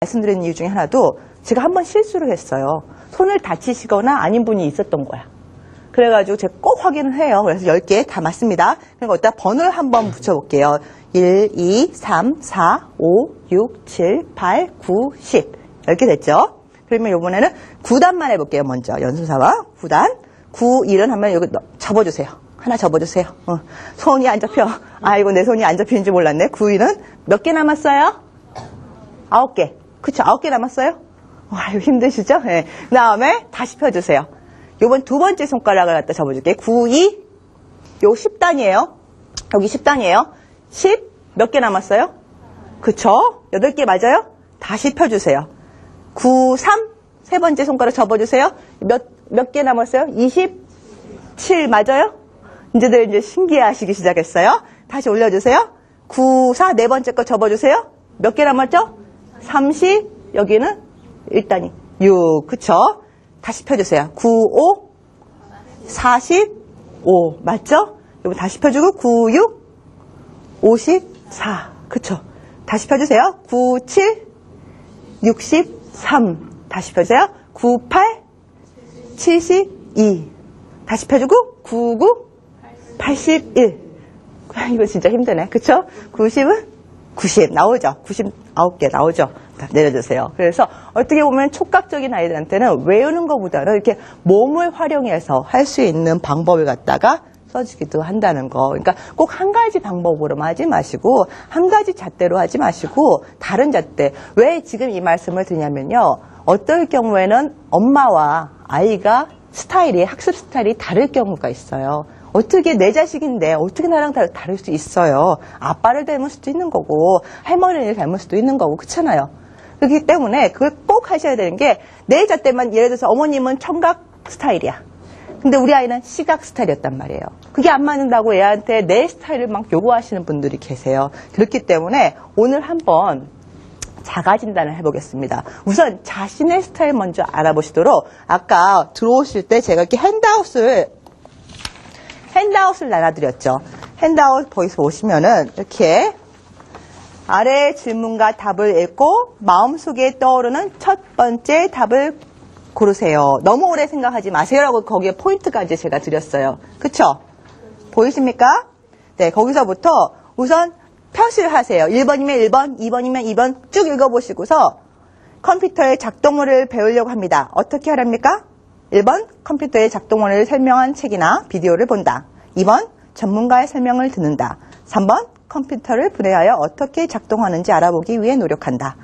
말씀드리는 이유 중에 하나도 제가 한번 실수를 했어요. 손을 다치시거나 아닌 분이 있었던 거야. 그래가지고 제가 꼭 확인을 해요. 그래서 10개 다 맞습니다. 그리고 여기다 번호를 한번 붙여볼게요. 1, 2, 3, 4, 5, 6, 7, 8, 9, 10. 10개 됐죠? 그러면 이번에는 9단만 해볼게요. 먼저 연수사와 9단. 9, 1은 하면 여기 접어주세요. 하나 접어주세요. 손이 안 잡혀. 아이고, 내 손이 안 잡히는지 몰랐네. 9, 1은 몇 개 남았어요? 9개. 그쵸? 9개 남았어요? 아유, 힘드시죠? 네. 그 다음에 다시 펴주세요. 요번 두 번째 손가락을 갖다 접어줄게요. 9, 2. 요 10단이에요. 여기 10단이에요. 10. 몇 개 남았어요? 그쵸? 8개 맞아요? 다시 펴주세요. 9, 3. 세 번째 손가락 접어주세요. 몇 개 남았어요? 27. 맞아요? 이제 신기해하시기 시작했어요. 다시 올려주세요. 9, 4. 네 번째 거 접어주세요. 몇 개 남았죠? 30. 여기는 1단이 6. 그쵸? 다시 펴주세요. 9, 5. 45. 맞죠? 여기 다시 펴주고 9, 6. 54. 그쵸? 다시 펴주세요. 9, 7. 63. 다시 펴주세요. 9, 8. 72. 다시 펴주고 9, 9. 81. 이거 진짜 힘드네. 그쵸? 90은 90 나오죠? 99개 나오죠? 다 내려주세요. 그래서 어떻게 보면 촉각적인 아이들한테는 외우는 것보다는 이렇게 몸을 활용해서 할 수 있는 방법을 갖다가 써주기도 한다는 거. 그러니까 꼭 한 가지 방법으로만 하지 마시고 한 가지 잣대로 하지 마시고 다른 잣대. 왜 지금 이 말씀을 드냐면요. 어떨 경우에는 엄마와 아이가 학습 스타일이 다를 경우가 있어요. 어떻게 내 자식인데 어떻게 나랑 다를 수 있어요. 아빠를 닮을 수도 있는 거고 할머니를 닮을 수도 있는 거고 그렇잖아요. 그렇기 때문에 그걸 꼭 하셔야 되는 게 내 잣대만 예를 들어서 어머님은 청각 스타일이야. 근데 우리 아이는 시각 스타일이었단 말이에요. 그게 안 맞는다고 애한테 내 스타일을 막 요구하시는 분들이 계세요. 그렇기 때문에 오늘 한번 자가 진단을 해보겠습니다. 우선 자신의 스타일 먼저 알아보시도록 아까 들어오실 때 제가 이렇게 핸드아웃을 나눠드렸죠. 핸드아웃 거기서 보시면은 이렇게 아래 질문과 답을 읽고 마음속에 떠오르는 첫 번째 답을 고르세요. 너무 오래 생각하지 마세요라고 거기에 포인트까지 제가 드렸어요. 그쵸? 보이십니까? 네, 거기서부터 우선 표시를 하세요. 1번이면 1번, 2번이면 2번 쭉 읽어보시고서 컴퓨터의 작동원을 배우려고 합니다. 어떻게 하랍니까? 1번, 컴퓨터의 작동원을 설명한 책이나 비디오를 본다. 2번, 전문가의 설명을 듣는다. 3번, 컴퓨터를 분해하여 어떻게 작동하는지 알아보기 위해 노력한다.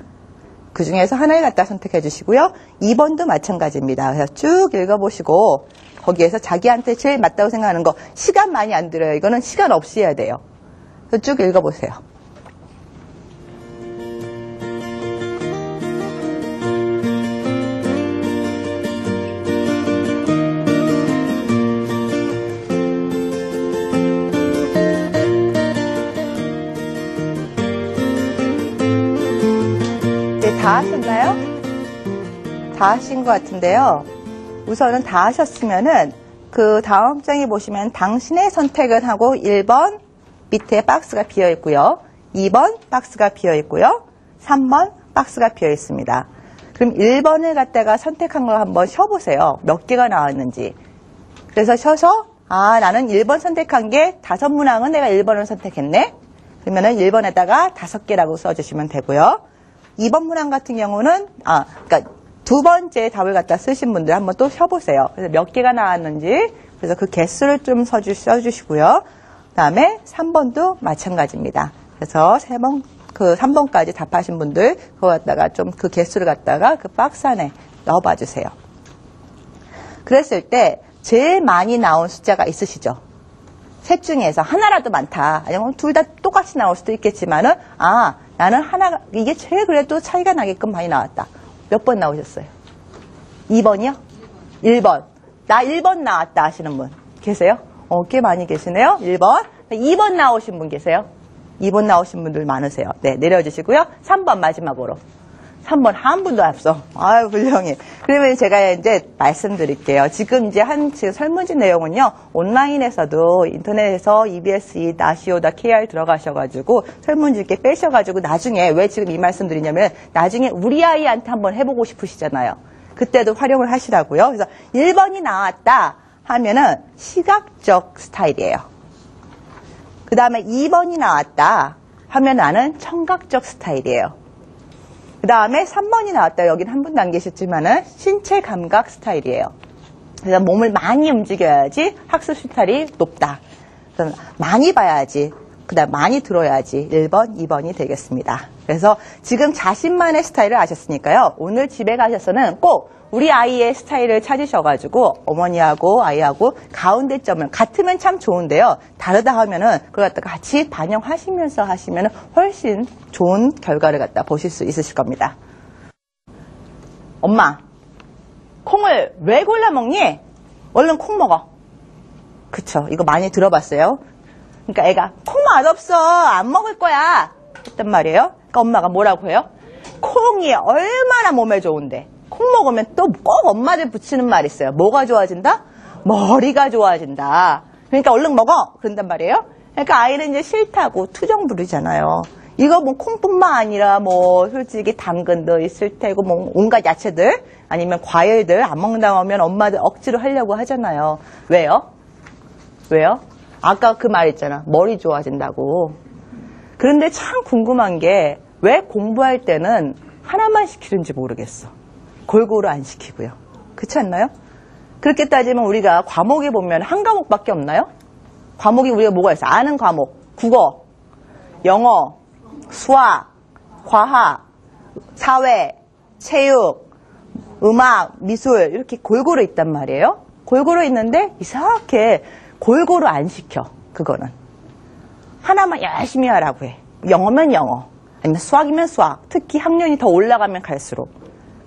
그 중에서 하나를 갖다 선택해 주시고요. 2번도 마찬가지입니다. 그래서 쭉 읽어보시고 거기에서 자기한테 제일 맞다고 생각하는 거 시간 많이 안 들어요. 이거는 시간 없이 해야 돼요. 그래서 쭉 읽어보세요. 다 하셨나요? 다 하신 것 같은데요. 우선은 다 하셨으면은 그 다음 장에 보시면 당신의 선택을 하고 1번 밑에 박스가 비어 있고요. 2번 박스가 비어 있고요. 3번 박스가 비어 있습니다. 그럼 1번을 갖다가 선택한 걸 한번 쉬어보세요. 몇 개가 나왔는지. 그래서 쉬어서 나는 1번 선택한 게 5문항은 내가 1번을 선택했네. 그러면은 1번에다가 5개라고 써주시면 되고요. 2번 문항 같은 경우는 그러니까 두 번째 답을 갖다 쓰신 분들 한번 또 쉬어보세요. 그래서 몇 개가 나왔는지 그래서 그 개수를 좀 써주시고요. 그다음에 3번도 마찬가지입니다. 그래서 3번까지 답하신 분들 그거 갖다가 좀 그 개수를 갖다가 그 박스 안에 넣어봐 주세요. 그랬을 때 제일 많이 나온 숫자가 있으시죠? 셋 중에서 하나라도 많다. 아니면 둘 다 똑같이 나올 수도 있겠지만은 나는 이게 제일 그래도 차이가 나게끔 많이 나왔다. 몇 번 나오셨어요? 2번이요? 1번. 나 1번 나왔다 하시는 분 계세요? 꽤 많이 계시네요. 1번. 2번 나오신 분 계세요? 2번 나오신 분들 많으세요. 네, 내려주시고요. 3번 마지막으로. 3번 한 분도 없어. 아유, 훌륭해. 그러면 제가 이제 말씀드릴게요. 지금 이제 지금 설문지 내용은요, 온라인에서도 인터넷에서 ebs.co.kr 들어가셔가지고 설문지 이렇게 빼셔가지고 나중에 왜 지금 이 말씀 드리냐면 나중에 우리 아이한테 한번 해보고 싶으시잖아요. 그때도 활용을 하시라고요. 그래서 1번이 나왔다 하면은 시각적 스타일이에요. 그 다음에 2번이 나왔다 하면 나는 청각적 스타일이에요. 그 다음에 3번이 나왔다. 여기는 한 분도 안 계셨지만은 신체 감각 스타일이에요. 그래서 몸을 많이 움직여야지 학습 실타리 높다. 그래서 많이 봐야지. 그 다음 많이 들어야지. 1번, 2번이 되겠습니다. 그래서 지금 자신만의 스타일을 아셨으니까요. 오늘 집에 가셔서는 꼭 우리 아이의 스타일을 찾으셔가지고 어머니하고 아이하고 가운데 점을 같으면 참 좋은데요. 다르다 하면은 그걸 갖다 같이 반영하시면서 하시면은 훨씬 좋은 결과를 갖다 보실 수 있으실 겁니다. 엄마, 콩을 왜 골라 먹니? 얼른 콩 먹어. 그쵸? 이거 많이 들어봤어요. 그러니까 애가 콩 맛없어. 안 먹을 거야. 했단 말이에요. 그러니까 엄마가 뭐라고 해요? 콩이 얼마나 몸에 좋은데. 콩 먹으면 또 꼭 엄마들 붙이는 말이 있어요. 뭐가 좋아진다? 머리가 좋아진다. 그러니까 얼른 먹어. 그런단 말이에요. 그러니까 아이는 이제 싫다고 투정 부리잖아요. 이거 뭐 콩뿐만 아니라 뭐 솔직히 당근도 있을 테고 뭐 온갖 야채들 아니면 과일들 안 먹는다고 하면 엄마들 억지로 하려고 하잖아요. 왜요? 왜요? 아까 그 말 있잖아. 머리 좋아진다고. 그런데 참 궁금한 게 왜 공부할 때는 하나만 시키는지 모르겠어. 골고루 안 시키고요. 그렇지 않나요? 그렇게 따지면 우리가 과목에 보면 한 과목밖에 없나요? 과목이 우리가 뭐가 있어? 아는 과목. 국어, 영어, 수학, 과학, 사회, 체육, 음악, 미술 이렇게 골고루 있단 말이에요. 골고루 있는데 이상하게 골고루 안 시켜. 그거는. 하나만 열심히 하라고 해. 영어면 영어, 아니면 수학이면 수학. 특히 학년이 더 올라가면 갈수록.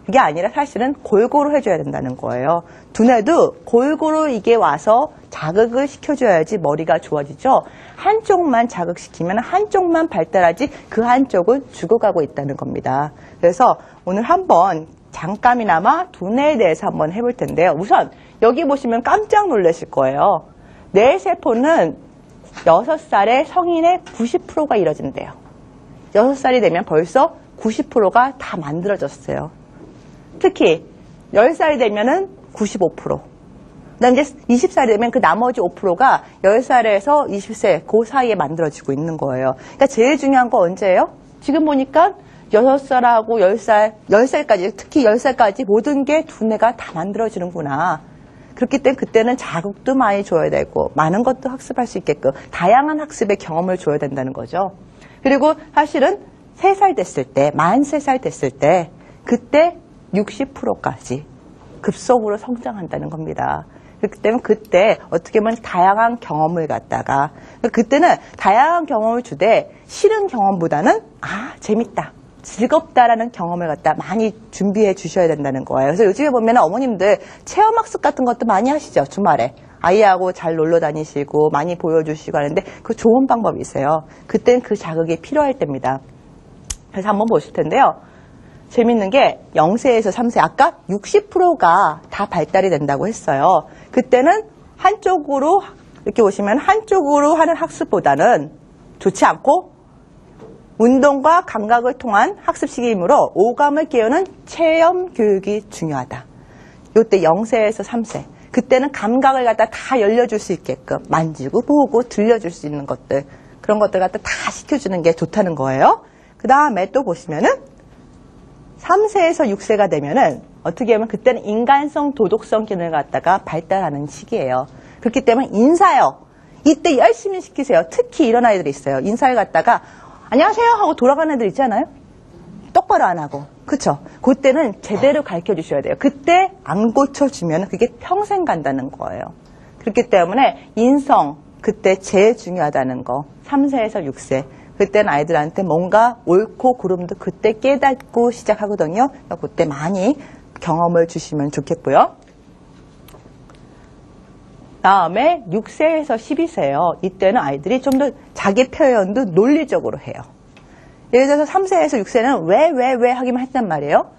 그게 아니라 사실은 골고루 해줘야 된다는 거예요. 두뇌도 골고루 이게 와서 자극을 시켜줘야지 머리가 좋아지죠. 한쪽만 자극시키면 한쪽만 발달하지 그 한쪽은 죽어가고 있다는 겁니다. 그래서 오늘 한번 잠깐이나마 두뇌에 대해서 한번 해볼 텐데요. 우선 여기 보시면 깜짝 놀라실 거예요. 뇌 세포는 6살에 성인의 90%가 이뤄진대요. 6살이 되면 벌써 90%가 다 만들어졌어요. 특히 10살이 되면은 95%. 그다음 이제 20살이 되면 그 나머지 5%가 10살에서 20세 그 사이에 만들어지고 있는 거예요. 그러니까 제일 중요한 거 언제예요? 지금 보니까 6살하고 10살까지, 특히 10살까지 모든 게 두뇌가 다 만들어지는구나. 그렇기 때문에 그때는 자극도 많이 줘야 되고 많은 것도 학습할 수 있게끔 다양한 학습의 경험을 줘야 된다는 거죠. 그리고 사실은 3살 됐을 때, 만 3살 됐을 때 그때 60%까지 급속으로 성장한다는 겁니다. 그렇기 때문에 그때 어떻게 보면 다양한 경험을 갖다가 그때는 다양한 경험을 주되 싫은 경험보다는 재밌다. 즐겁다라는 경험을 갖다 많이 준비해 주셔야 된다는 거예요. 그래서 요즘에 보면 어머님들 체험학습 같은 것도 많이 하시죠. 주말에. 아이하고 잘 놀러 다니시고 많이 보여주시고 하는데 그 좋은 방법이세요. 그때는 그 자극이 필요할 때입니다. 그래서 한번 보실 텐데요. 재밌는 게 0세에서 3세 아까 60%가 다 발달이 된다고 했어요. 그때는 한쪽으로 이렇게 보시면 한쪽으로 하는 학습보다는 좋지 않고 운동과 감각을 통한 학습 시기이므로 오감을 깨우는 체험 교육이 중요하다. 이때 0세에서 3세. 그때는 감각을 갖다 다 열려줄 수 있게끔 만지고 보고 들려줄 수 있는 것들 그런 것들 갖다 다 시켜주는 게 좋다는 거예요. 그 다음에 또 보시면은 3세에서 6세가 되면은 어떻게 하면 그때는 인간성, 도덕성 기능을 갖다가 발달하는 시기예요. 그렇기 때문에 인사요. 이때 열심히 시키세요. 특히 이런 아이들이 있어요. 인사를 갖다가 안녕하세요 하고 돌아가는 애들 있잖아요. 똑바로 안 하고. 그쵸? 그때는 제대로 가르쳐 주셔야 돼요. 그때 안 고쳐주면 그게 평생 간다는 거예요. 그렇기 때문에 인성, 그때 제일 중요하다는 거. 3세에서 6세. 그때는 아이들한테 뭔가 옳고 그름도 그때 깨닫고 시작하거든요. 그때 많이 경험을 주시면 좋겠고요. 다음에 6세에서 12세요. 이때는 아이들이 좀 더 자기 표현도 논리적으로 해요. 예를 들어서 3세에서 6세는 왜 하기만 했단 말이에요.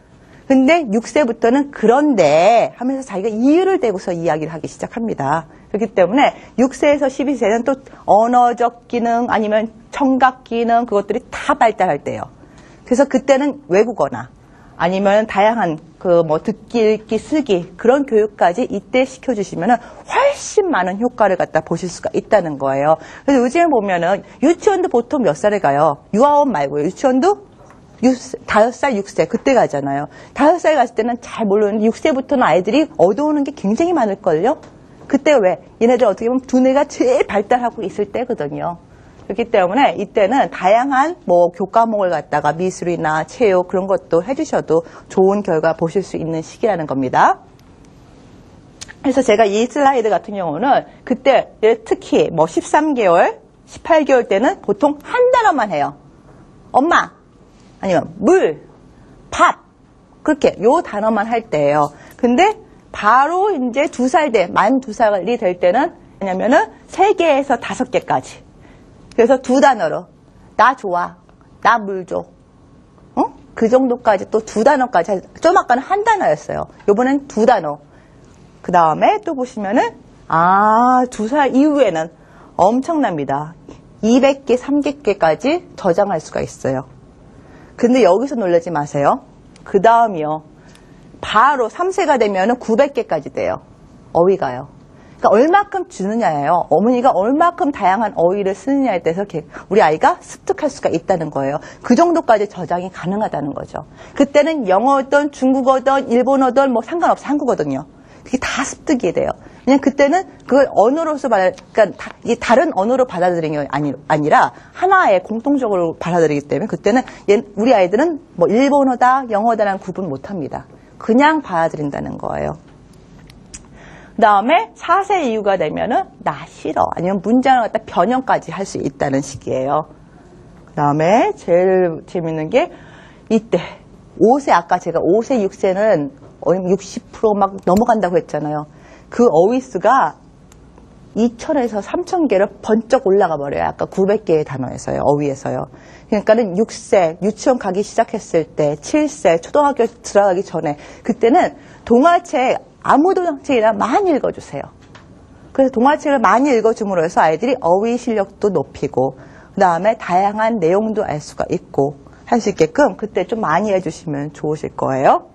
근데 6세부터는 그런데 하면서 자기가 이유를 대고서 이야기를 하기 시작합니다. 그렇기 때문에 6세에서 12세는 또 언어적 기능 아니면 청각 기능 그것들이 다 발달할 때예요. 그래서 그때는 외국어나 아니면 다양한 그 뭐 듣기, 읽기, 쓰기 그런 교육까지 이때 시켜주시면은 훨씬 많은 효과를 갖다 보실 수가 있다는 거예요. 그래서 요즘에 보면은 유치원도 보통 몇 살에 가요? 유아원 말고요. 유치원도 5살, 6세 그때 가잖아요. 5살 갔을 때는 잘 모르는데 6세부터는 아이들이 얻어오는 게 굉장히 많을걸요? 그때 왜? 얘네들 어떻게 보면 두뇌가 제일 발달하고 있을 때거든요. 그렇기 때문에 이때는 다양한 뭐 교과목을 갖다가 미술이나 체육 그런 것도 해주셔도 좋은 결과 보실 수 있는 시기라는 겁니다. 그래서 제가 이 슬라이드 같은 경우는 그때 특히 뭐 13개월, 18개월 때는 보통 한 단어만 해요. 엄마, 아니면 물, 밥 그렇게 요 단어만 할 때예요. 근데 바로 이제 2살 돼, 만 2살이 될 때는 왜냐면은 3개에서 5개까지. 그래서 2단어로 나 좋아, 나 물 줘. 그 정도까지 또 2단어까지 좀 아까는 한 단어였어요. 요번엔 2단어. 그 다음에 또 보시면은 2살 이후에는 엄청납니다. 200개, 300개까지 저장할 수가 있어요. 근데 여기서 놀라지 마세요. 그 다음이요. 바로 3세가 되면은 900개까지 돼요. 어휘가요. 그러니까 얼마큼 주느냐예요. 어머니가 얼마큼 다양한 어휘를 쓰느냐에 따라서 우리 아이가 습득할 수가 있다는 거예요. 그 정도까지 저장이 가능하다는 거죠. 그때는 영어든 중국어든 일본어든 뭐 상관없어 한국어든요. 그게 다 습득이 돼요. 그냥 그때는 그걸 언어로서 그러니까 다른 언어로 받아들이는 게 아니라 하나의 공통적으로 받아들이기 때문에 그때는 우리 아이들은 뭐 일본어다 영어다라는 구분 못합니다. 그냥 받아들인다는 거예요. 그 다음에 4세 이후가 되면은 나 싫어 아니면 문장을 갖다 변형까지 할 수 있다는 시기예요. 그 다음에 제일 재밌는 게 이때 5세 아까 제가 5세 6세는 60% 막 넘어간다고 했잖아요. 그 어휘수가 2,000에서 3,000개를 번쩍 올라가 버려요. 아까 900개의 단어에서요. 어휘에서요. 그러니까는 6세 유치원 가기 시작했을 때 7세 초등학교 들어가기 전에 그때는 동화책 아무 동화책이나 많이 읽어주세요. 그래서 동화책을 많이 읽어줌으로 해서 아이들이 어휘 실력도 높이고 그 다음에 다양한 내용도 알 수가 있고 할 수 있게끔 그때 좀 많이 해주시면 좋으실 거예요.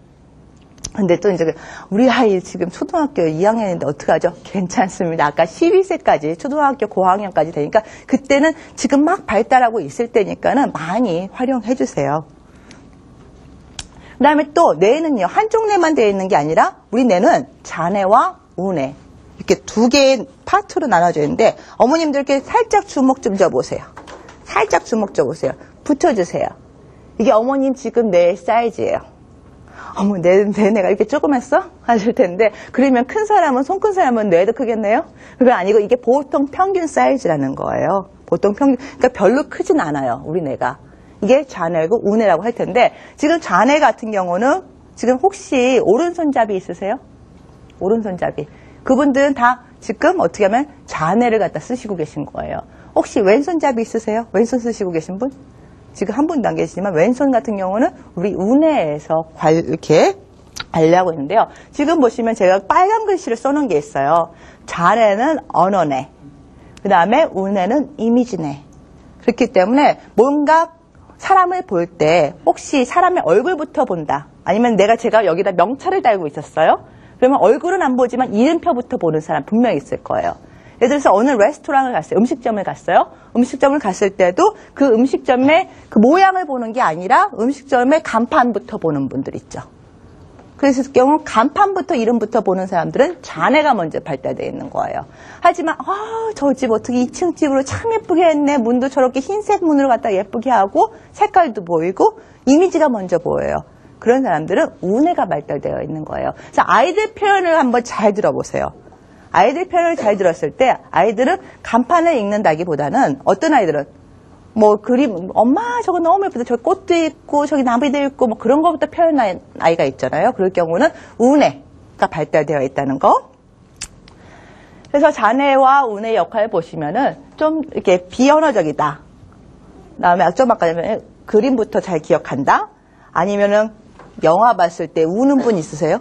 근데 또 이제 우리 아이 지금 초등학교 2학년인데 어떡하죠? 괜찮습니다. 아까 12세까지 초등학교 고학년까지 되니까 그때는 지금 막 발달하고 있을 때니까는 많이 활용해 주세요. 그 다음에 또 뇌는요. 한쪽 뇌만 되어 있는 게 아니라 우리 뇌는 좌뇌와 우뇌 이렇게 2개의 파트로 나눠져 있는데 어머님들께 살짝 주먹 좀 줘보세요. 살짝 주먹 줘보세요. 붙여주세요. 이게 어머님 지금 뇌 사이즈예요. 어머 뇌가 이렇게 조그맣어? 하실 텐데 그러면 큰 사람은 손 큰 사람은 뇌도 크겠네요? 그건 아니고 이게 보통 평균 사이즈라는 거예요. 보통 평균 그러니까 별로 크진 않아요. 우리 뇌가. 이게 좌뇌고 우뇌라고 할 텐데 지금 좌뇌 같은 경우는 지금 혹시 오른손잡이 있으세요? 오른손잡이. 그분들은 다 지금 어떻게 하면 좌뇌를 갖다 쓰시고 계신 거예요. 혹시 왼손잡이 있으세요? 왼손 쓰시고 계신 분? 지금 한 분도 안 계시지만 왼손 같은 경우는 우리 우뇌에서 이렇게 관리하고 있는데요. 지금 보시면 제가 빨간 글씨를 써놓은 게 있어요. 좌뇌는 언어뇌, 그 다음에 우뇌는 이미지뇌. 그렇기 때문에 뭔가 사람을 볼 때 혹시 사람의 얼굴부터 본다. 아니면 제가 여기다 명찰을 달고 있었어요. 그러면 얼굴은 안 보지만 이름표부터 보는 사람 분명히 있을 거예요. 예를 들어서 어느 레스토랑을 갔어요. 음식점을 갔어요. 음식점을 갔을 때도 그 음식점의 그 모양을 보는 게 아니라 음식점의 간판부터 보는 분들 있죠. 그래서 경우 간판부터 이름부터 보는 사람들은 좌뇌가 먼저 발달되어 있는 거예요. 하지만 저 집 어떻게 2층 집으로 참 예쁘게 했네. 문도 저렇게 흰색 문으로 갖다 예쁘게 하고 색깔도 보이고 이미지가 먼저 보여요. 그런 사람들은 우뇌가 발달되어 있는 거예요. 그래서 아이들 표현을 한번 잘 들어보세요. 아이들 표현을 잘 들었을 때 아이들은 간판을 읽는다기보다는 어떤 아이들은 뭐 그림 엄마 저거 너무 예쁘다. 저기 꽃도 있고 저기 나무도 있고 뭐 그런 거부터 표현한 아이가 있잖아요. 그럴 경우는 우뇌가 발달되어 있다는 거. 그래서 좌뇌와 우뇌의 역할을 보시면은 좀 이렇게 비언어적이다. 그다음에 좀 아까 그림부터 잘 기억한다? 아니면은 영화 봤을 때 우는 분 있으세요?